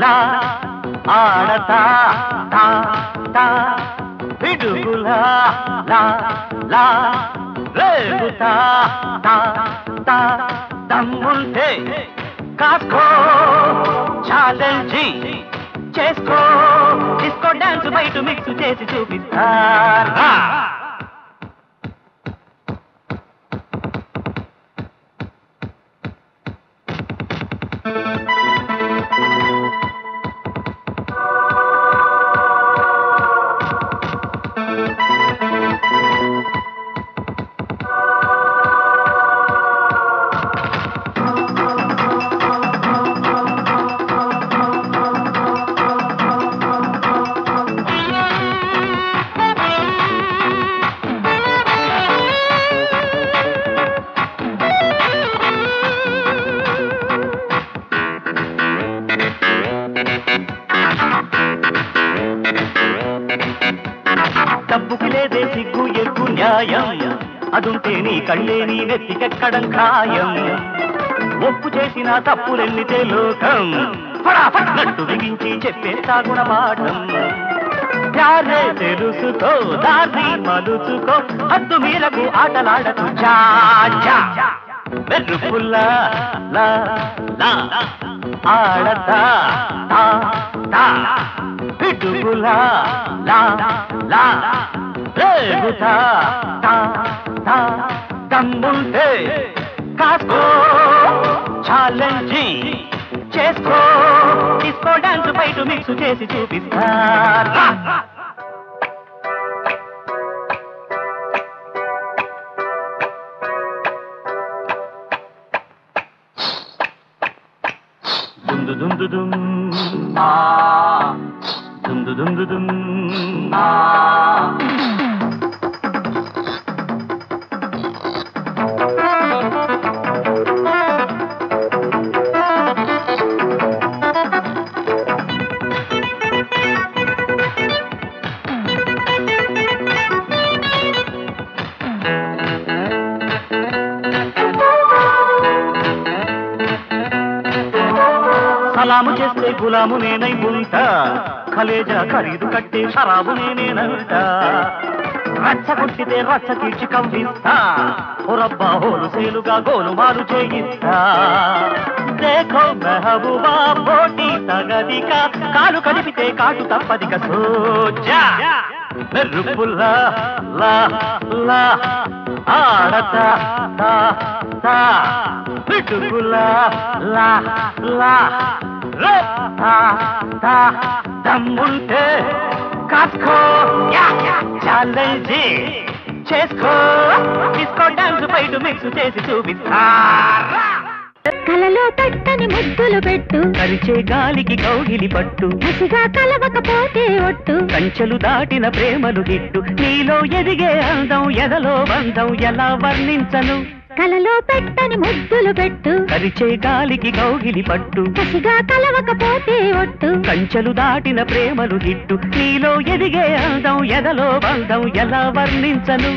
లా ఆడతా తా తా పిడుగులా లా లా రేగుతా తా తా దమ్ముంటే కాస్కో ఛాలెంజి చేసుకో డిస్కో డాన్స్ బయట మిక్స్ చేసి చూపిస్తారా డబ్బుకి లేదే సిగ్గు ఎగ్గు న్యాయం అదుంటే నీ కళ్ళే నీ నెత్తికెక్కడం ఖాయం ఒప్పు చేసిన తప్పులెన్నితే లోకం ఫటాఫట్నట్టు బిగించి చెప్పేస్తా గుణపాఠం ప్యారే తెలుసుకో దారి మలుచుకో హద్దు మీరకు ఆటలాడకు మెరుపుల్లా లా లా ఆడతా తా తా పిడుగులా లా లా రేగుతా తా తా దమ్ముంటే కాస్కో ఛాలెంజి చేసుకో డిస్కో డాన్స్ బయట మిక్స్ చేసి చూపిస్తారా దుందు దుందు దుమ్ దుందు దుందు దుమ్ సలాము చేస్తే గులాము నేనై ఉంటా ఖలేజా ఖరీదు కట్టే షరాబు నేనేనంటా రచ్చ కొట్టితే రచ్చ తీర్చి కవ్విస్తా ఓరబ్బా హోలు సేలుగా గోలుమాలు చేయిస్తా దేఖో మెహబూబా పోటీ తగదిక కాలు కదిపితే కాటు తప్పదిక సోజా మెరుపుల్లా లా లా ఆడతా తా తా పిడుగులా లా లా తా తా దమ్ముంటే కాస్కో ఛాలెంజి చేసుకో డిస్కో డాన్స్ బయట మిక్స్ చేసి చూపిస్తారా కలలో పెట్టని ముద్దులు పెట్టు కరిచే గాలికి కౌగిలి పట్టు హసిగా కలవకపోతే ఒట్టు కంచెలు దాటిన ప్రేమలు గిట్టు నీలో ఎదిగే అందం ఎదలో బంధం ఎలా వర్ణించను కలలో పెట్టని ముద్దులు పెట్టు కరిచే గాలికి కౌగిలి పట్టు హసిగా కలవకపోతే ఒట్టు కంచెలు దాటిన ప్రేమలు గిట్టు నీలో ఎదిగే అందం ఎదలో బంధం ఎలా వర్ణించను